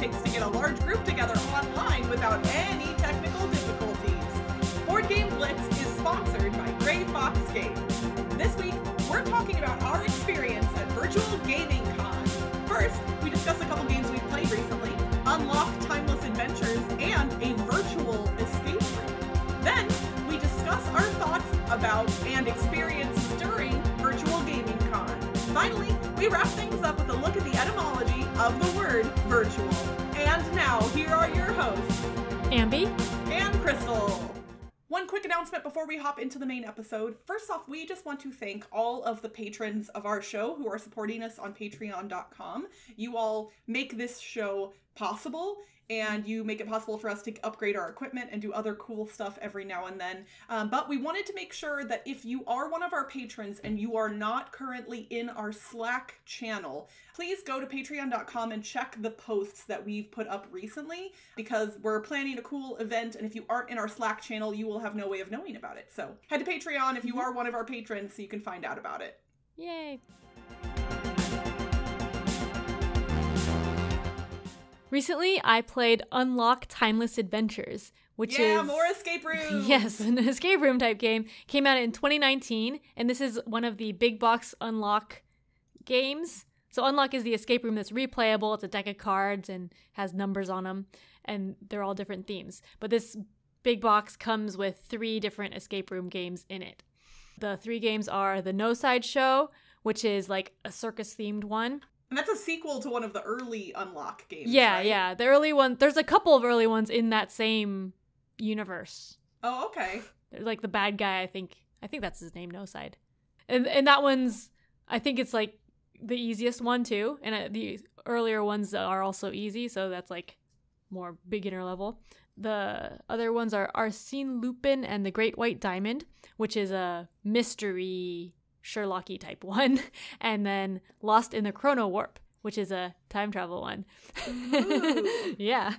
takes to get a large group together online without any technical difficulties. Board Game Blitz is sponsored by Gray Fox Games. This week, we're talking about our experience at Virtual Gaming Con. First, we discuss a couple games we've played recently, unlock timeless adventures, and a virtual escape room. Then, we discuss our thoughts about and experiences during Virtual Gaming Con. Finally, we wrap things up with a look at the etymology of the word virtual. And now, here are your hosts, Ambie and Crystal. One quick announcement before we hop into the main episode. First off, we just want to thank all of the patrons of our show who are supporting us on patreon.com. You all make this show possible, and you make it possible for us to upgrade our equipment and do other cool stuff every now and then. But we wanted to make sure that if you are one of our patrons and you are not currently in our Slack channel, please go to patreon.com and check the posts that we've put up recently, because we're planning a cool event, and if you aren't in our Slack channel, you will have no way of knowing about it. So head to Patreon if you are one of our patrons so you can find out about it. Yay! Recently, I played Unlock Timeless Adventures, which is... more escape rooms! Yes, an escape room type game. Came out in 2019, and this is one of the big box Unlock games. So Unlock is the escape room that's replayable. It's a deck of cards and has numbers on them, and they're all different themes. But this big box comes with 3 different escape room games in it. The 3 games are the No Side Show, which is like a circus-themed one. And that's a sequel to one of the early Unlock games, Yeah, right? yeah. The early one, there's a couple of early ones in that same universe. Oh, okay. There's like the bad guy, I think that's his name, No Side. And that one's, I think it's like the easiest one too. And the earlier ones are also easy, so that's like more beginner level. The other ones are Arsene Lupin and the Great White Diamond, which is a mystery Sherlocky type one, and then Lost in the Chrono Warp, which is a time travel one. Yeah.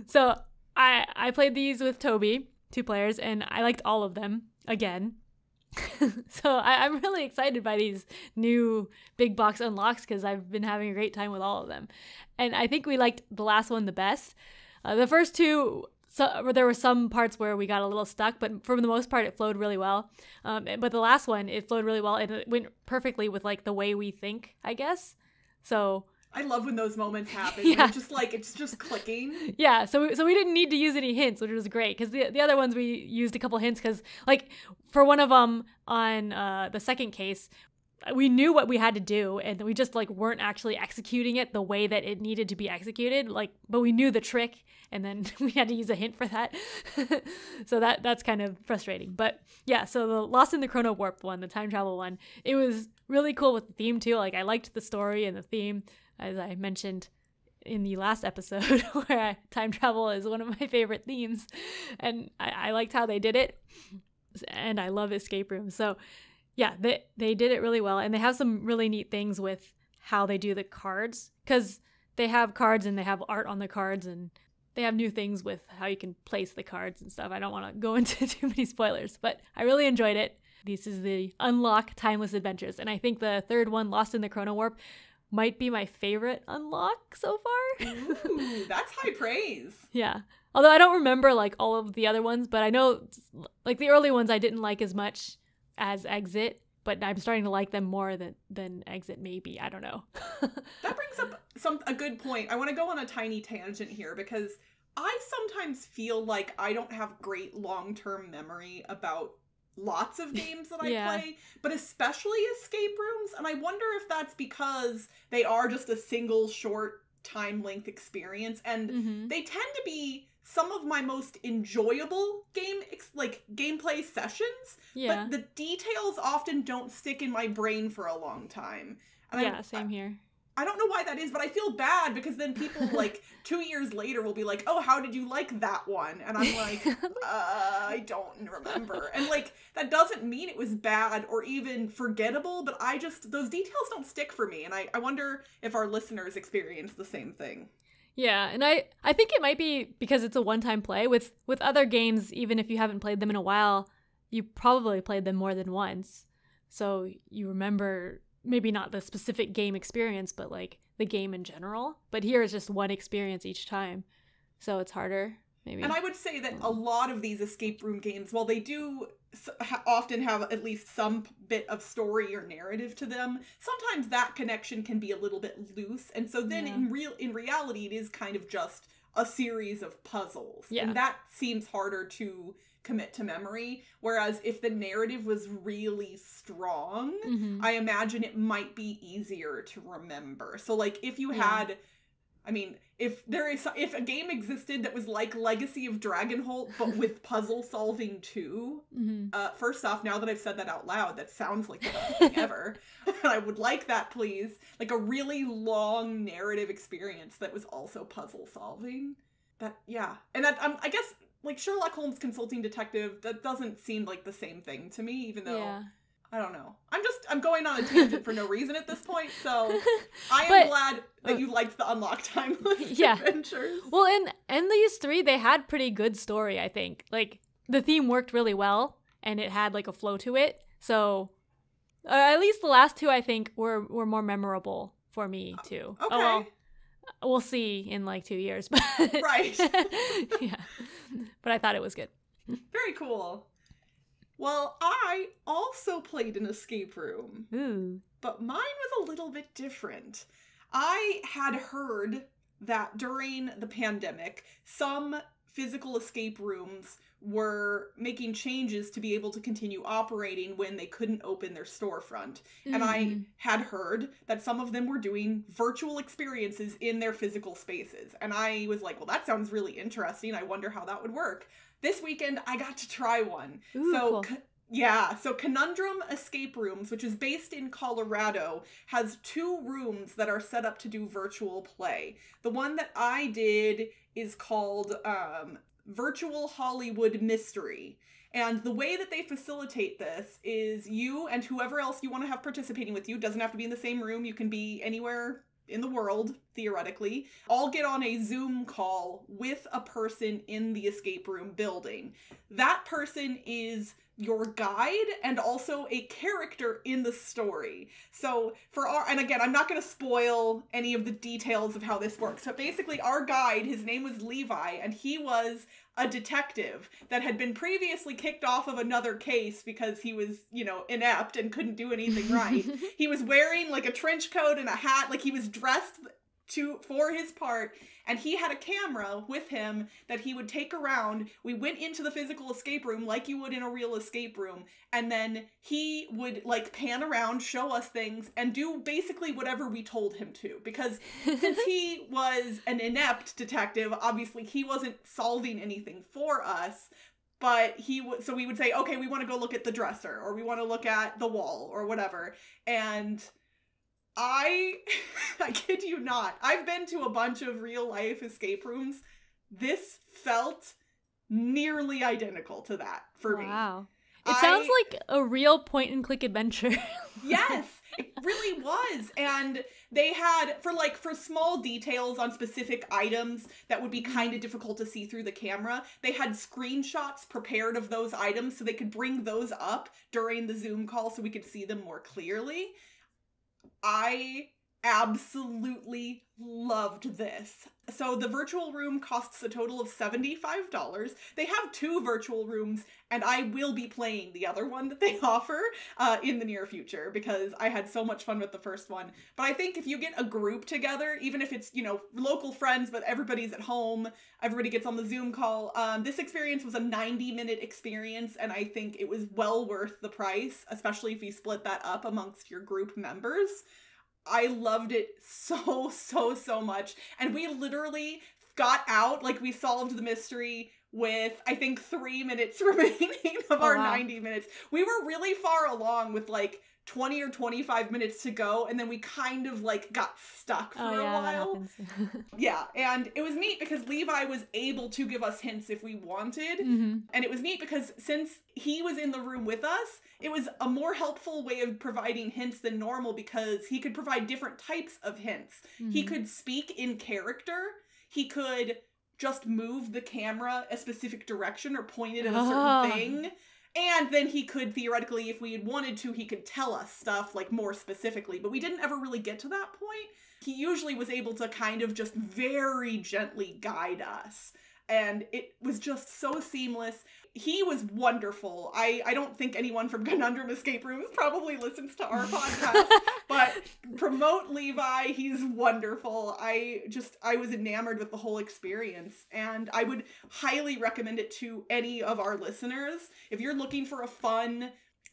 So I played these with Toby, 2 players, and I liked all of them again. So I'm really excited by these new big box unlocks because I've been having a great time with all of them. And I think we liked the last one the best. The first 2, so there were some parts where we got a little stuck, but for the most part, it flowed really well. But the last one, it flowed really well, and it went perfectly with like the way we think, I guess. So I love when those moments happen. Yeah. It's just clicking. Yeah, so we didn't need to use any hints, which was great, because the other ones we used a couple hints, because like for one of them on the second case, we knew what we had to do, and we just like weren't actually executing it the way that it needed to be executed. Like, but we knew the trick, and then we had to use a hint for that. So that's kind of frustrating. But yeah, so the Lost in the Chrono Warp one, the time travel one, it was really cool with the theme too. Like I liked the story and the theme, as I mentioned in the last episode, where time travel is one of my favorite themes, and I liked how they did it, and I love escape rooms. So yeah, they did it really well, and they have some really neat things with how they do the cards, because they have cards and they have art on the cards, and they have new things with how you can place the cards and stuff. I don't want to go into too many spoilers, but I really enjoyed it. This is the Unlock Timeless Adventures, and I think the third one, Lost in the Chrono Warp, might be my favorite unlock so far. Ooh, that's high praise. Yeah. Although I don't remember like all of the other ones, but I know like the early ones I didn't like as much as Exit, but I'm starting to like them more than Exit, maybe. I don't know. That brings up a good point. I want to go on a tiny tangent here, because I sometimes feel like I don't have great long-term memory about lots of games that I play, but especially escape rooms, and I wonder if that's because they are just a single short time length experience, and they tend to be some of my most enjoyable gameplay sessions, but the details often don't stick in my brain for a long time. And same here. I don't know why that is, but I feel bad because then people like 2 years later will be like, oh, how did you like that one? And I'm like, I don't remember. And like, that doesn't mean it was bad or even forgettable, but those details don't stick for me. And I wonder if our listeners experience the same thing. Yeah, and I think it might be because it's a one-time play. With other games, even if you haven't played them in a while, you probably played them more than once. So you remember maybe not the specific game experience, but like the game in general. But here is just one experience each time. So it's harder, maybe. And I would say that a lot of these escape room games, while they do often have at least some bit of story or narrative to them, sometimes that connection can be a little bit loose. And so then in reality, it is kind of just a series of puzzles. Yeah. And that seems harder to commit to memory. Whereas if the narrative was really strong, I imagine it might be easier to remember. So like if you had, I mean, if a game existed that was like Legacy of Dragonholt, but with puzzle solving too, first off, now that I've said that out loud, that sounds like the best thing ever. I would like that, please. Like a really long narrative experience that was also puzzle solving. That, yeah. And that, I guess, like Sherlock Holmes Consulting Detective, that doesn't seem like the same thing to me, even though, I don't know. I'm going on a tangent for no reason at this point, so I am glad that you liked the Unlock Timeless adventures. Well, in these three, they had pretty good story, I think. Like, the theme worked really well, and it had, like, a flow to it. So, at least the last two, I think, were more memorable for me, too. Okay. Oh, well, we'll see in, like, 2 years. But right. Yeah. But I thought it was good. Very cool. Well, I also played an escape room. Ooh. But mine was a little bit different. I had heard that during the pandemic, some physical escape rooms were making changes to be able to continue operating when they couldn't open their storefront. And I had heard that some of them were doing virtual experiences in their physical spaces. And I was like, well, that sounds really interesting. I wonder how that would work. This weekend, I got to try one. Ooh, so cool. So Conundrum Escape Rooms, which is based in Colorado, has 2 rooms that are set up to do virtual play. The one that I did is called Virtual Hollywood Mystery. And the way that they facilitate this is you and whoever else you want to have participating with you, doesn't have to be in the same room, you can be anywhere in the world, theoretically, all get on a Zoom call with a person in the escape room building. That person is your guide and also a character in the story. So and again, I'm not going to spoil any of the details of how this works, but basically our guide, his name was Levi, and he was a detective that had been previously kicked off of another case because he was, inept and couldn't do anything right. He was wearing like a trench coat and a hat, like he was dressed for his part, and he had a camera with him that he would take around. We went into the physical escape room like you would in a real escape room, and then he would like pan around, show us things, and do basically whatever we told him to, because since he was an inept detective, obviously he wasn't solving anything for us. But so we would say, okay, we want to go look at the dresser, or we want to look at the wall, or whatever. And I kid you not, I've been to a bunch of real life escape rooms. This felt nearly identical to that for me. Wow. It sounds like a real point and click adventure. Yes, it really was. And they had, for small details on specific items that would be kind of difficult to see through the camera, they had screenshots prepared of those items so they could bring those up during the Zoom call so we could see them more clearly. I absolutely loved this. So the virtual room costs a total of $75. They have 2 virtual rooms, and I will be playing the other one that they offer in the near future because I had so much fun with the first one. But I think if you get a group together, even if it's, local friends, but everybody's at home, everybody gets on the Zoom call, this experience was a 90-minute experience, and I think it was well worth the price, especially if you split that up amongst your group members. I loved it so much. And we literally got out, like we solved the mystery with, I think, 3 minutes remaining of our 90 minutes. We were really far along with like 20 or 25 minutes to go, and then we kind of like got stuck for a while. Yeah, and it was neat because Levi was able to give us hints if we wanted. And it was neat because since he was in the room with us, it was a more helpful way of providing hints than normal because he could provide different types of hints. He could speak in character. He could just move the camera a specific direction or point it at a certain thing. And then he could theoretically, if we had wanted to, he could tell us stuff like more specifically, but we didn't ever really get to that point. He usually was able to kind of just very gently guide us. And it was just so seamless. He was wonderful. I don't think anyone from Conundrum Escape Rooms probably listens to our podcast, but promote Levi. He's wonderful. I was enamored with the whole experience, and I would highly recommend it to any of our listeners. If you're looking for a fun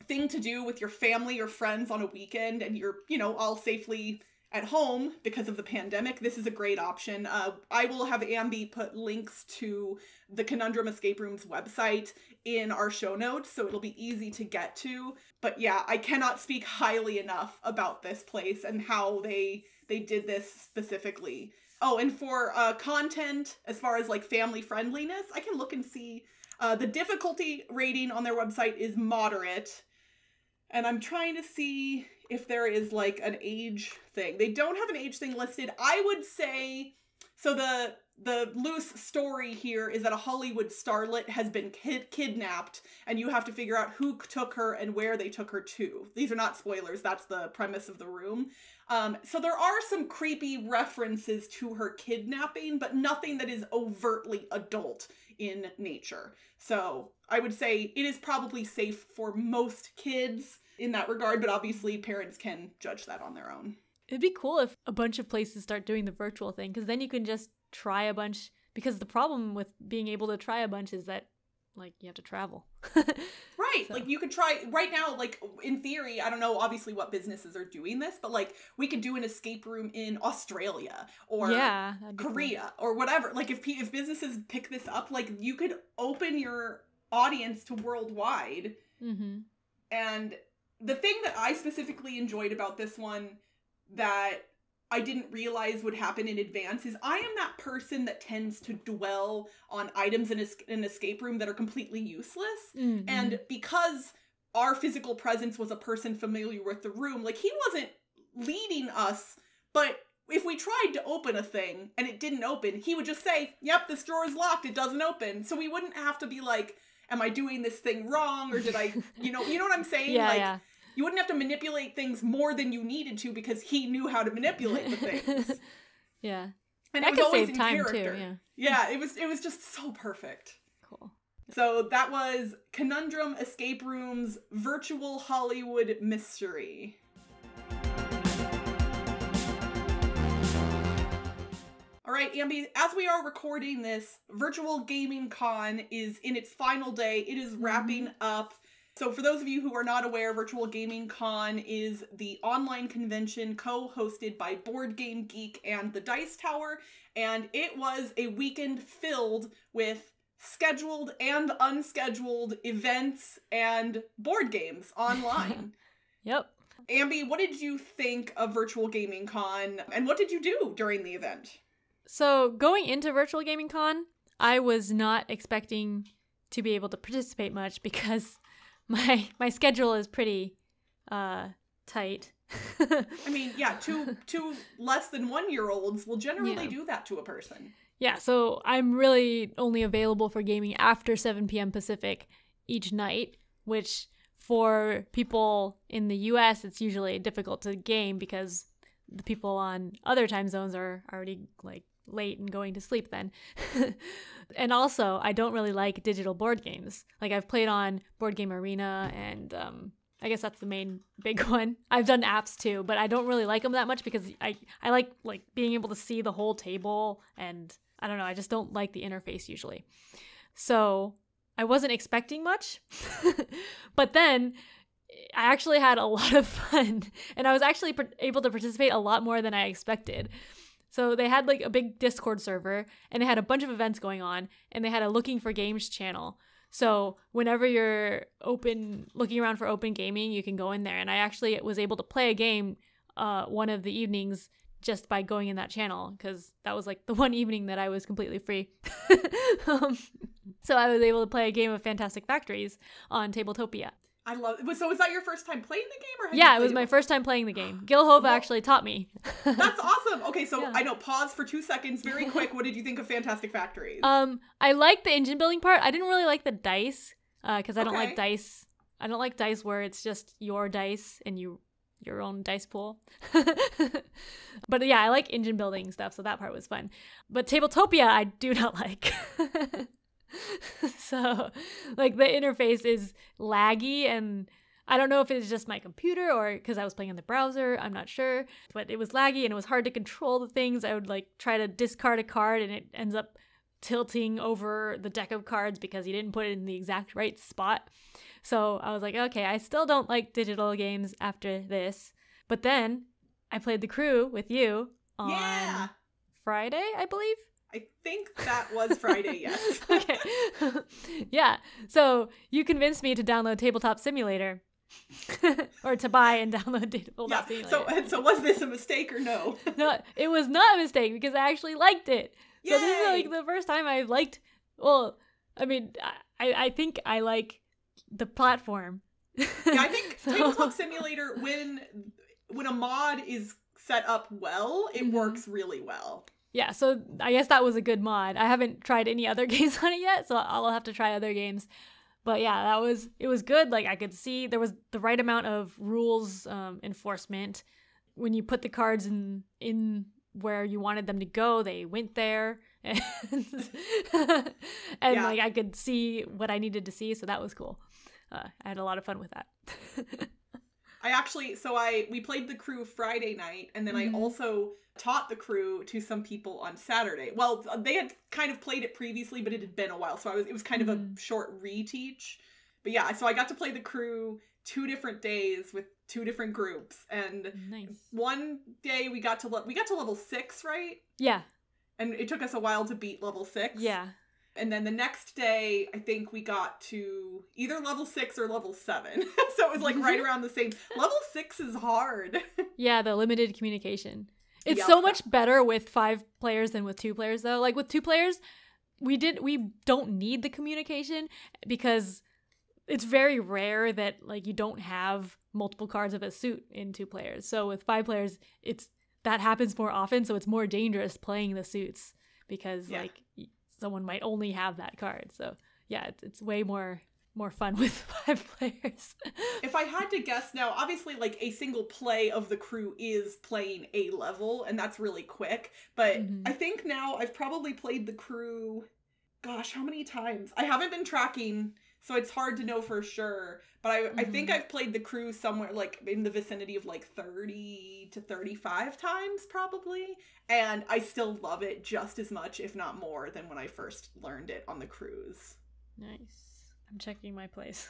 thing to do with your family or friends on a weekend and you're, all safely at home because of the pandemic, this is a great option. I will have Ambie put links to the Conundrum Escape Room's website in our show notes, so it'll be easy to get to. But yeah, I cannot speak highly enough about this place and how they did this specifically. Oh, and for content, as far as like family friendliness, I can look and see the difficulty rating on their website is moderate. And I'm trying to see if there is like an age thing. They don't have an age thing listed. I would say, so the loose story here is that a Hollywood starlet has been kidnapped, and you have to figure out who took her and where they took her to. These are not spoilers. That's the premise of the room. So there are some creepy references to her kidnapping, but nothing that is overtly adult in nature. So I would say it is probably safe for most kids in that regard, but obviously parents can judge that on their own. It'd be cool if a bunch of places start doing the virtual thing, because then you can just try a bunch, because the problem with being able to try a bunch is that, like, you have to travel. Right. So. Like, you could try right now, like, in theory, I don't know obviously what businesses are doing this, but like we could do an escape room in Australia or Korea or whatever. Like, if businesses pick this up, like, you could open your audience to worldwide. Mm-hmm. And the thing that I specifically enjoyed about this one that I didn't realize would happen in advance is I am that person that tends to dwell on items in an escape room that are completely useless. Mm-hmm. And because our physical presence was a person familiar with the room, like, he wasn't leading us, but if we tried to open a thing and it didn't open, he would just say, yep, this drawer is locked, it doesn't open. So we wouldn't have to be like, am I doing this thing wrong? Or did I, you know what I'm saying? Yeah. You wouldn't have to manipulate things more than you needed to because he knew how to manipulate the things. Yeah. And that it was always save in time character. Too, yeah. Yeah, it was just so perfect. Cool. So that was Conundrum Escape Room's Virtual Hollywood Mystery. All right, Ambie, as we are recording this, Virtual Gaming Con is in its final day. It is wrapping up. So for those of you who are not aware, Virtual Gaming Con is the online convention co-hosted by Board Game Geek and the Dice Tower, and it was a weekend filled with scheduled and unscheduled events and board games online. Yep. Ambie, what did you think of Virtual Gaming Con, and what did you do during the event? So going into Virtual Gaming Con, I was not expecting to be able to participate much because my schedule is pretty tight. I mean, yeah, two less than 1-year-olds will generally do that to a person. Yeah, so I'm really only available for gaming after 7 p.m. Pacific each night, which for people in the US, it's usually difficult to game because the people on other time zones are already like late and going to sleep then. And also, I don't really like digital board games. Like, I've played on Board Game Arena, and I guess that's the main big one. I've done apps too, but I don't really like them that much because I like being able to see the whole table, and I don't know, I just don't like the interface usually. So I wasn't expecting much, but then I actually had a lot of fun, and I was actually able to participate a lot more than I expected. So they had like a big Discord server, and they had a bunch of events going on, and they had a Looking for Games channel. So whenever you're looking around for open gaming, you can go in there. And I actually was able to play a game one of the evenings just by going in that channel, because that was like the one evening that I was completely free. So I was able to play a game of Fantastic Factories on Tabletopia. I love it. So was that your first time playing the game? Or yeah, it was my first time playing the game. Gil Hova actually taught me. That's awesome. Okay, so yeah. I know, pause for 2 seconds, very quick. What did you think of Fantastic Factories? I liked the engine building part. I didn't really like the dice. because I don't like Okay. dice. I don't like dice where it's just your dice and your own dice pool. But yeah, I like engine building stuff, so that part was fun. But Tabletopia, I do not like. So, like, the interface is laggy, and I don't know if it's just my computer or because I was playing in the browser. I'm not sure, but it was laggy and it was hard to control the things. I would like try to discard a card, and it ends up tilting over the deck of cards because you didn't put it in the exact right spot. So I was like, okay, I still don't like digital games after this. But then I played The Crew with you on Friday, I believe. I think that was Friday, yes. Okay. Yeah. So you convinced me to download Tabletop Simulator. Or to buy and download Tabletop Simulator. So was this a mistake or no? No, it was not a mistake because I actually liked it. Yay! So this is like the first time I've liked, well, I mean, I think I like the platform. Yeah, I think Tabletop Simulator, when a mod is set up well, it works really well. Yeah, so I guess that was a good mod. I haven't tried any other games on it yet, so I'll have to try other games. But yeah, it was good. Like, I could see there was the right amount of rules enforcement. When you put the cards in where you wanted them to go, they went there. And like, I could see what I needed to see, so that was cool. I had a lot of fun with that. We played The Crew Friday night, and then I also taught The Crew to some people on Saturday. Well, they had kind of played it previously, but it had been a while, so it was kind of a short reteach. But yeah, so I got to play The Crew 2 different days with 2 different groups, and one day we got to level 6, right? Yeah. And it took us a while to beat level 6. Yeah. And then the next day, I think we got to either level 6 or level 7. So it was like right around the same. Level 6 is hard. Yeah, the limited communication. It's so much better with 5 players than with 2 players, though. Like, with 2 players, we don't need the communication because it's very rare that, like, you don't have multiple cards of a suit in 2 players. So with 5 players, that happens more often, so it's more dangerous playing the suits because, like, someone might only have that card. So yeah, it's way more fun with 5 players. If I had to guess now, obviously, like, a single play of The Crew is playing a level, and that's really quick. But I think now I've probably played The Crew, gosh, how many times? I haven't been tracking, so it's hard to know for sure. But I think I've played The Crew somewhere, like, in the vicinity of, like, 30 to 35 times, probably. And I still love it just as much, if not more, than when I first learned it on the cruise. Nice. I'm checking my place.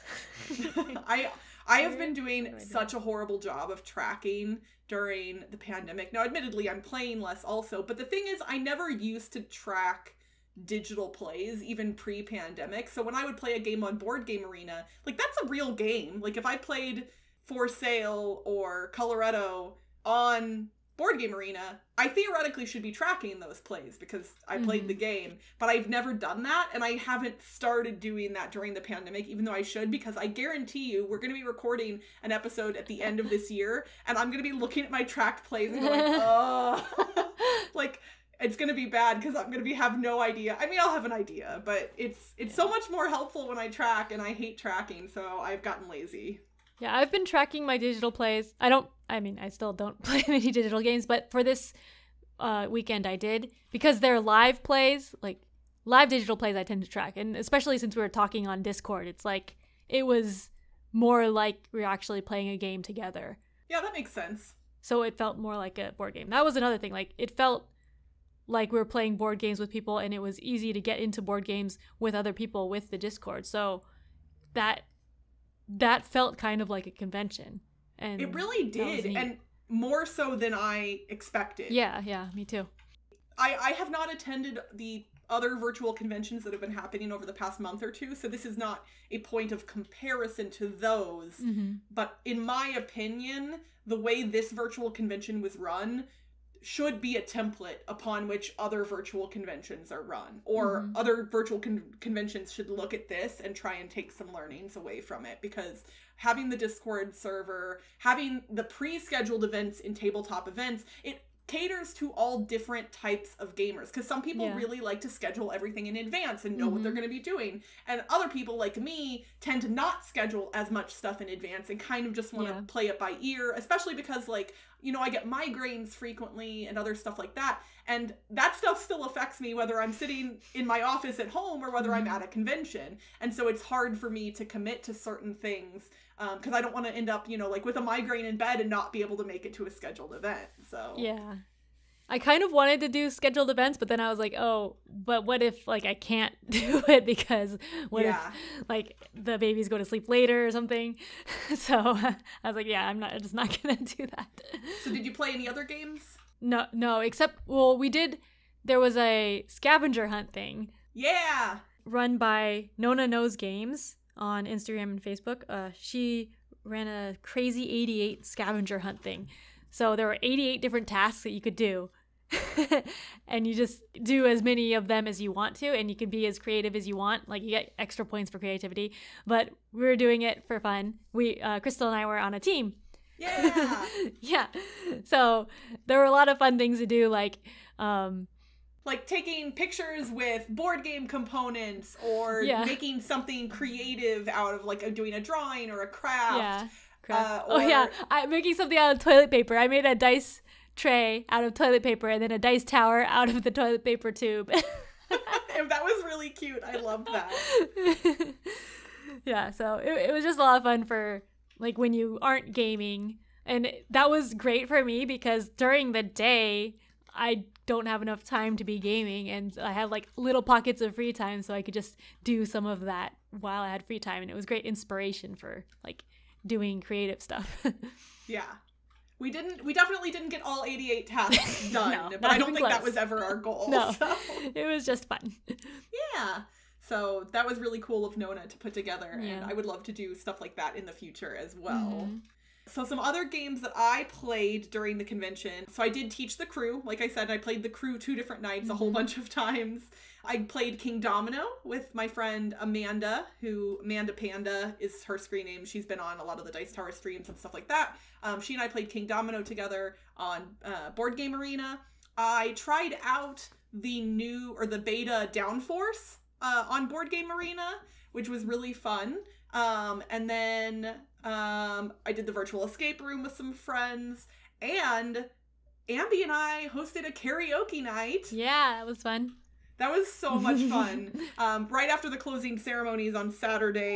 I have been doing such a horrible job of tracking during the pandemic. Now, admittedly, I'm playing less also, but the thing is, I never used to track digital plays, even pre-pandemic. So when I would play a game on Board Game Arena, like, that's a real game. Like, if I played For Sale or Coloretto on Board Game Arena, I theoretically should be tracking those plays because I played the game, but I've never done that, and I haven't started doing that during the pandemic, even though I should, because I guarantee you we're going to be recording an episode at the end of this year, and I'm going to be looking at my tracked plays and going, oh, like, it's going to be bad because I'm going to have no idea. I mean, I'll have an idea, but it's so much more helpful when I track, and I hate tracking, so I've gotten lazy. Yeah, I've been tracking my digital plays. I still don't play many digital games, but for this weekend I did, because they're live plays, like live digital plays I tend to track. And especially since we were talking on Discord, it's like, it was more like we were actually playing a game together. Yeah, that makes sense. So it felt more like a board game. That was another thing. Like, it felt like we were playing board games with people, and it was easy to get into board games with other people with the Discord. So that felt kind of like a convention. And it really did, and more so than I expected. Yeah, me too. I have not attended the other virtual conventions that have been happening over the past month or 2, so this is not a point of comparison to those. But in my opinion, the way this virtual convention was run should be a template upon which other virtual conventions are run, or other virtual conventions should look at this and try and take some learnings away from it, because having the Discord server, having the pre-scheduled events in tabletop events, it caters to all different types of gamers, because some people really like to schedule everything in advance and know what they're going to be doing, and other people like me tend to not schedule as much stuff in advance and kind of just want to play it by ear, especially because, like, you know, I get migraines frequently and other stuff like that, and that stuff still affects me whether I'm sitting in my office at home or whether I'm at a convention, and so it's hard for me to commit to certain things because I don't want to end up, you know, like with a migraine in bed and not be able to make it to a scheduled event. So yeah, I kind of wanted to do scheduled events, but then I was like, oh, but what if, like, I can't do it because what if, like, the babies go to sleep later or something? So I was like, yeah, I'm just not gonna do that. So did you play any other games? No, except, well, there was a scavenger hunt thing. Yeah. Run by Nona Knows Games on Instagram and Facebook. She ran a crazy 88 scavenger hunt thing. So there were 88 different tasks that you could do. And you just do as many of them as you want to, and you can be as creative as you want. Like, you get extra points for creativity. But we were doing it for fun. Crystal and I were on a team. Yeah. Yeah. So there were a lot of fun things to do, like taking pictures with board game components, or making something creative out of, like, doing a drawing or a craft. Yeah. I'm making something out of toilet paper. I made a dice tray out of toilet paper and then a dice tower out of the toilet paper tube. That was really cute. I loved that. Yeah, so it was just a lot of fun for, like, when you aren't gaming. And that was great for me because during the day, I don't have enough time to be gaming, and I had, like, little pockets of free time, so I could just do some of that while I had free time. And it was great inspiration for, like, doing creative stuff. Yeah. We definitely didn't get all 88 tasks done, No, but I don't think close. that was ever our goal. No, so. It was just fun. Yeah. So that was really cool of Nona to put together, and I would love to do stuff like that in the future as well. Mm-hmm. So some other games that I played during the convention. So I did teach the crew. Like I said, I played the crew 2 different nights, a whole bunch of times. I played Kingdomino with my friend Amanda, who Amanda Panda is her screen name. She's been on a lot of the Dice Tower streams and stuff like that. She and I played Kingdomino together on Board Game Arena. I tried out the beta Downforce on Board Game Arena, which was really fun. And then I did the virtual escape room with some friends, and Ambie and I hosted a karaoke night. Yeah, that was fun. That was so much fun. Right after the closing ceremonies on Saturday,